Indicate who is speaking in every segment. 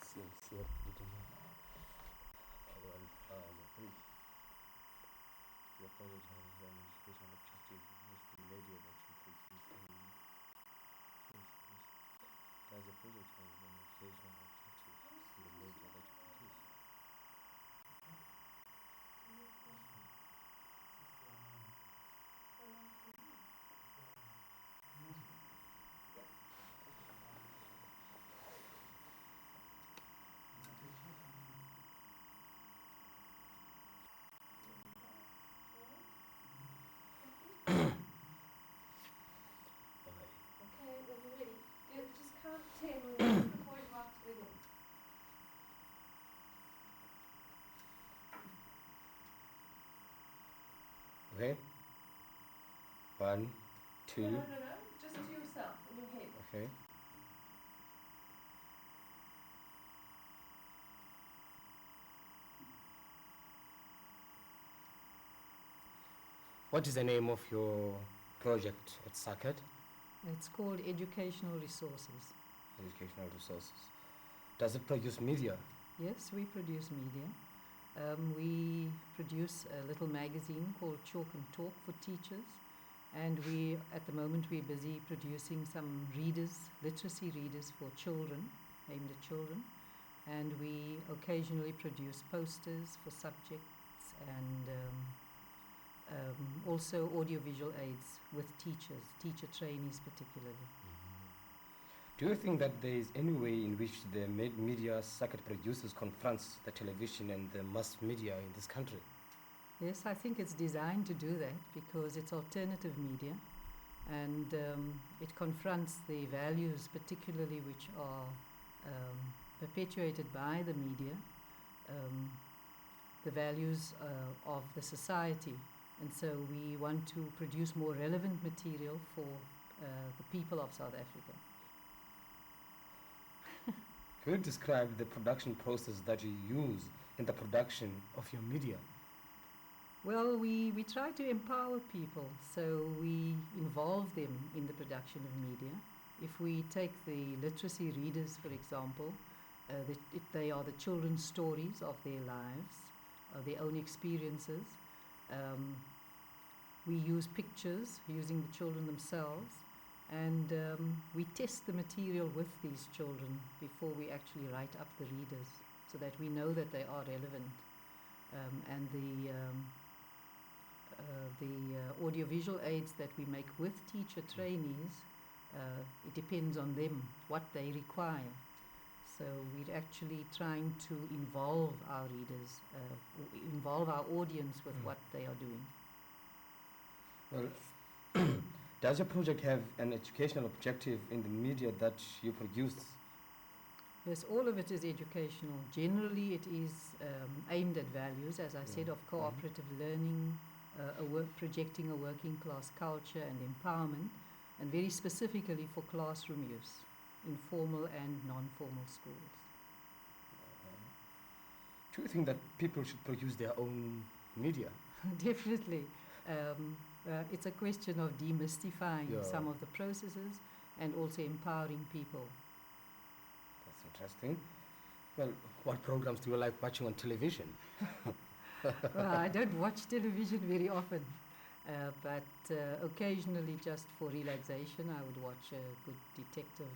Speaker 1: sincere gentleman. Your project has an educational objective. Is the media that you produce yes, yes. Does the project have an educational objective in the media that you produce?
Speaker 2: Okay, when you're ready. Good, just count 10 before you have to wiggle.
Speaker 1: Okay. 1, 2.
Speaker 2: No, just to yourself, in your head.
Speaker 1: Okay. What is the name of your project at SACED?
Speaker 3: It's called Educational Resources.
Speaker 1: Educational Resources. Does it produce media?
Speaker 3: Yes, we produce media. We produce a little magazine called Chalk and Talk for teachers. And at the moment, we're busy producing some readers, literacy readers for children, aimed at children. And we occasionally produce posters for subjects and also audiovisual aids with teachers, teacher trainees particularly.
Speaker 1: Do you think that there is any way in which the media SACED producers confronts the television and the mass media in this country?
Speaker 3: Yes, I think it's designed to do that because it's alternative media and it confronts the values particularly which are perpetuated by the media, the values of the society. And so we want to produce more relevant material for the people of South Africa.
Speaker 1: Could you describe the production process that you use in the production of your media?
Speaker 3: Well, we try to empower people, so we involve them in the production of media. If we take the literacy readers, for example, they are the children's stories of their lives, their own experiences. We use pictures using the children themselves, and we test the material with these children before we actually write up the readers so that we know that they are relevant. And the audiovisual aids that we make with teacher trainees, it depends on them, what they require. So we're actually trying to involve our readers, involve our audience with what they are doing.
Speaker 1: Well, does your project have an educational objective in the media that you produce?
Speaker 3: Yes, all of it is educational. Generally, it is aimed at values, as I said, of cooperative learning, projecting a working class culture and empowerment, and very specifically for classroom use in formal and non-formal schools.
Speaker 1: Do you think that people should produce their own media?
Speaker 3: Definitely. It's a question of demystifying some of the processes and also empowering people.
Speaker 1: That's interesting. Well, what programs do you like watching on television?
Speaker 3: Well, I don't watch television very often, but occasionally just for relaxation I would watch a good detective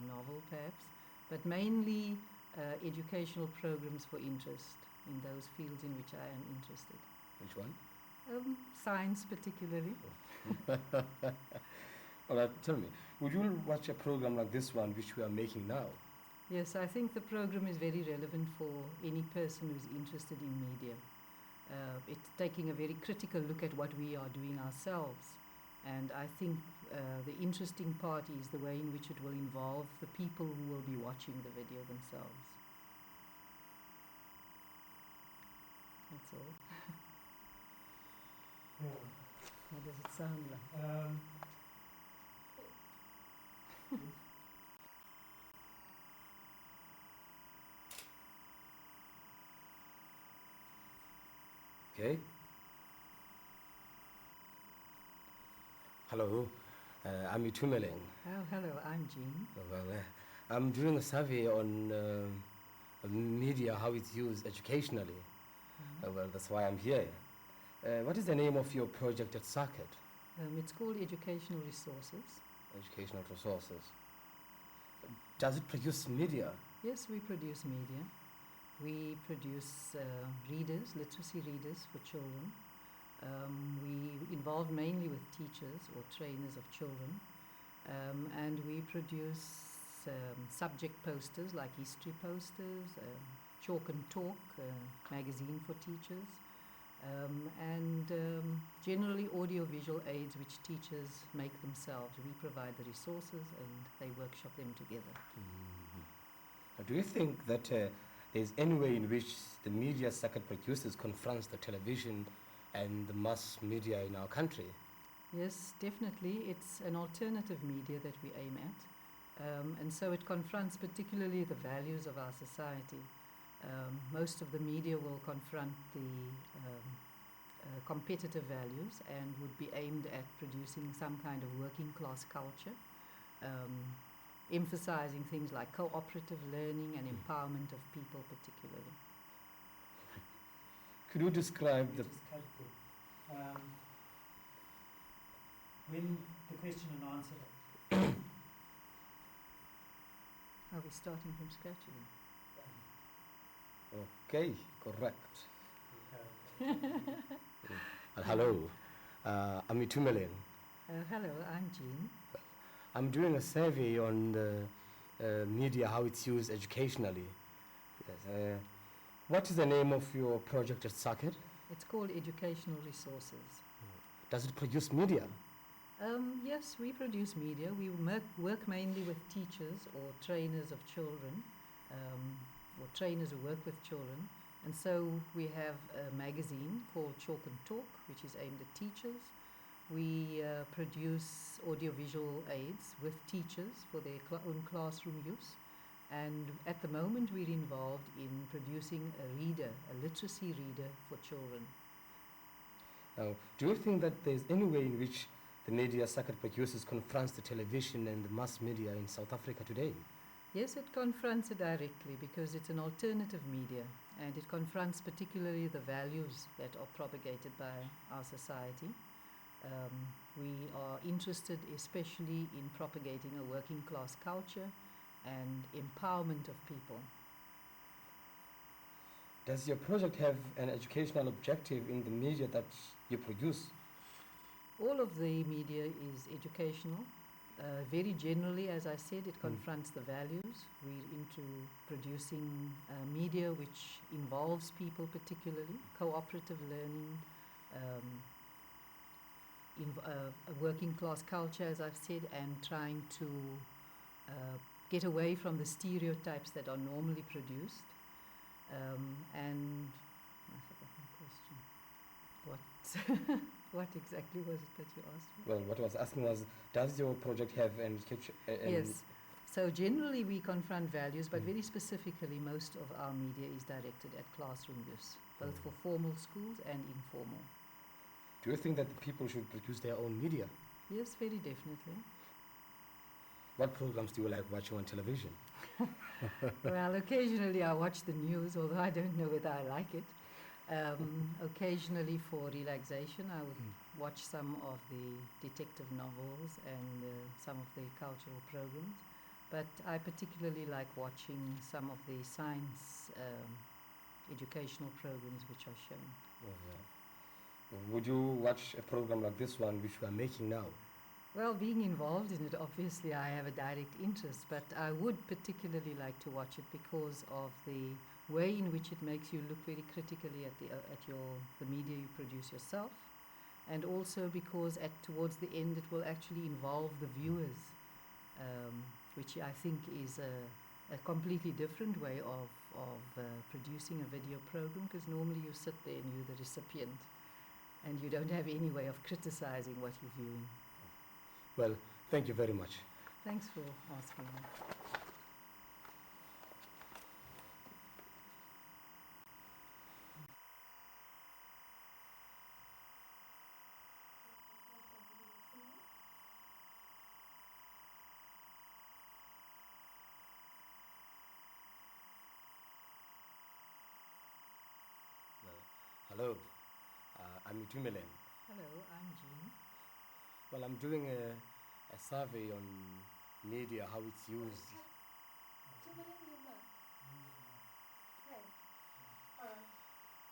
Speaker 3: novel perhaps, but mainly educational programs for interest in those fields in which I am interested.
Speaker 1: Which one?
Speaker 3: Science particularly.
Speaker 1: All right, tell me, would you watch a program like this one which we are making now?
Speaker 3: Yes, I think the program is very relevant for any person who's interested in media. It's taking a very critical look at what we are doing ourselves, and I think the interesting part is the way in which it will involve the people who will be watching the video themselves. That's all. How does it sound like?
Speaker 1: Okay. Hello, I'm Itumeleng.
Speaker 3: Oh, hello, I'm Jean.
Speaker 1: Well, I'm doing a survey on media, how it's used educationally. Well, that's why I'm here. What is the name of your project at Circuit?
Speaker 3: It's called Educational Resources.
Speaker 1: Educational Resources. Does it produce media?
Speaker 3: Yes, we produce media. We produce readers, literacy readers for children. We involve mainly with teachers or trainers of children. And we produce subject posters like history posters, Chalk and Talk, magazine for teachers, and generally audio-visual aids which teachers make themselves. We provide the resources and they workshop them together.
Speaker 1: Do you think that there's any way in which the media Circuit produces confronts the television and the mass media in our country?
Speaker 3: Yes, definitely. It's an alternative media that we aim at. And so it confronts particularly the values of our society. Most of the media will confront the competitive values and would be aimed at producing some kind of working class culture, emphasizing things like cooperative learning and empowerment of people particularly.
Speaker 1: Could you describe the...
Speaker 4: Just cut it there. When the question and answer,
Speaker 3: Are we starting from scratch again?
Speaker 1: Okay, correct. Hello, I'm Itumeleng.
Speaker 3: Hello, I'm Jean.
Speaker 1: I'm doing a survey on the media, how it's used educationally. Yes, what is the name of your project at Circuit?
Speaker 3: It's called Educational Resources.
Speaker 1: Does it produce media?
Speaker 3: Yes, we produce media. We work mainly with teachers or trainers of children, or trainers who work with children. And so we have a magazine called Chalk and Talk, which is aimed at teachers. We produce audiovisual aids with teachers for their own classroom use. And at the moment we're involved in producing a reader, a literacy reader for children.
Speaker 1: Do you think that there's any way in which the media Circuit produces confronts the television and the mass media in South Africa today?
Speaker 3: Yes, it confronts it directly because it's an alternative media and it confronts particularly the values that are propagated by our society. We are interested especially in propagating a working class culture and empowerment of people.
Speaker 1: Does your project have an educational objective in the media that you produce?
Speaker 3: All of the media is educational. Very generally, as I said, it confronts the values. We're into producing media which involves people particularly, cooperative learning, a working class culture, as I've said, and trying to get away from the stereotypes that are normally produced. And I forgot my question. What exactly was it that you asked me?
Speaker 1: Well, what I was asking was, does your project have an education?
Speaker 3: Yes. So generally we confront values, but very specifically most of our media is directed at classroom use, both for formal schools and informal.
Speaker 1: Do you think that the people should produce their own media?
Speaker 3: Yes, very definitely.
Speaker 1: What programs do you like watching on television?
Speaker 3: Well, occasionally I watch the news, although I don't know whether I like it. Occasionally for relaxation I would watch some of the detective novels and some of the cultural programs. But I particularly like watching some of the science educational programs which are shown.
Speaker 1: Oh, yeah. Would you watch a program like this one which we are making now?
Speaker 3: Well, being involved in it, obviously I have a direct interest, but I would particularly like to watch it because of the way in which it makes you look very critically at the media you produce yourself, and also because towards the end it will actually involve the viewers, which I think is a completely different way of producing a video program, because normally you sit there and you're the recipient and you don't have any way of criticizing what you're viewing.
Speaker 1: Well, thank you very much.
Speaker 3: Thanks for asking me.
Speaker 1: Hello, I'm Itumeleng.
Speaker 3: Hello, I'm Jean.
Speaker 1: Well, I'm doing a survey on media, how it's used.
Speaker 2: Hey. Alright.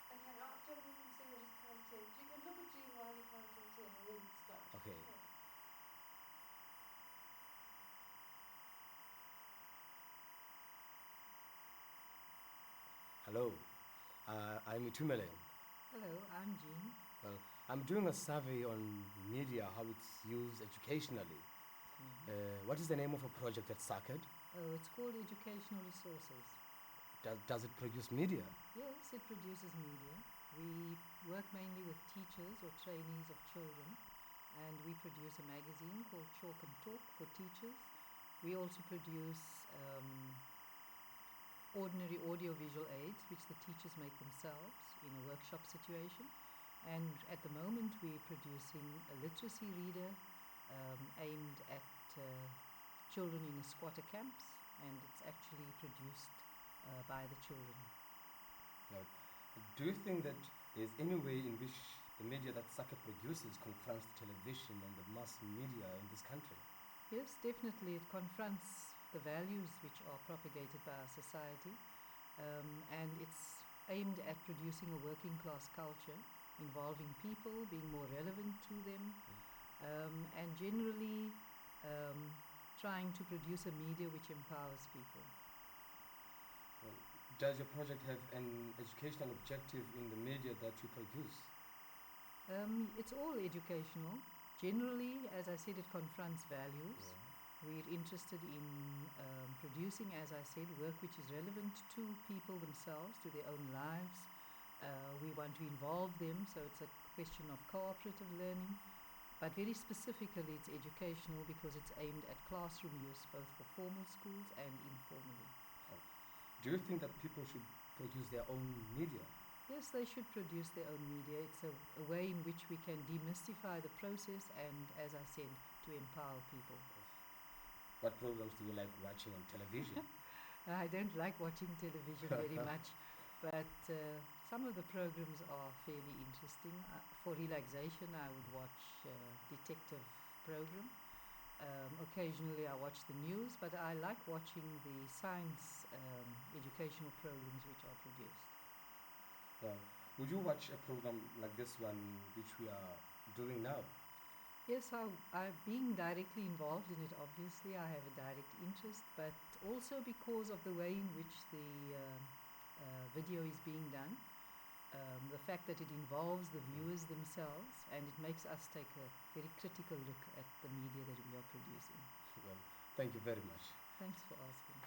Speaker 2: Okay, after everything you say, we'll just count in. You can look at Jean while you count till 10 and then start.
Speaker 1: Okay. Hello, I'm Itumeleng.
Speaker 3: Hello, I'm Jean.
Speaker 1: Well, I'm doing a survey on media, how it's used educationally. What is the name of a project at SACED?
Speaker 3: Oh, it's called Educational Resources.
Speaker 1: Does it produce media?
Speaker 3: Yes, it produces media. We work mainly with teachers or trainees of children, and we produce a magazine called Chalk and Talk for teachers. We also produce ordinary audiovisual aids, which the teachers make themselves in a workshop situation. And at the moment, we're producing a literacy reader aimed at children in the squatter camps, and it's actually produced by the children.
Speaker 1: Right. Do you think that there's any way in which the media that SACED produces confronts the television and the mass media in this country?
Speaker 3: Yes, definitely. It confronts the values which are propagated by our society, and it's aimed at producing a working class culture involving people, being more relevant to them, and generally trying to produce a media which empowers people.
Speaker 1: Well, does your project have an educational objective in the media that you produce?
Speaker 3: It's all educational. Generally, as I said, it confronts values. We're interested in producing, as I said, work which is relevant to people themselves, to their own lives. We want to involve them, so it's a question of cooperative learning. But very specifically, it's educational because it's aimed at classroom use, both for formal schools and informally.
Speaker 1: Do you think that people should produce their own media?
Speaker 3: Yes, they should produce their own media. It's a way in which we can demystify the process and, as I said, to empower people.
Speaker 1: What programs do you like watching on television?
Speaker 3: I don't like watching television very much, but some of the programs are fairly interesting. For relaxation, I would watch detective program. Occasionally, I watch the news, but I like watching the science educational programs which are produced.
Speaker 1: Would you watch a program like this one, which we are doing now?
Speaker 3: Yes, being directly involved in it, obviously, I have a direct interest, but also because of the way in which the video is being done, the fact that it involves the viewers themselves, and it makes us take a very critical look at the media that we are producing.
Speaker 1: Well, thank you very much.
Speaker 3: Thanks for asking.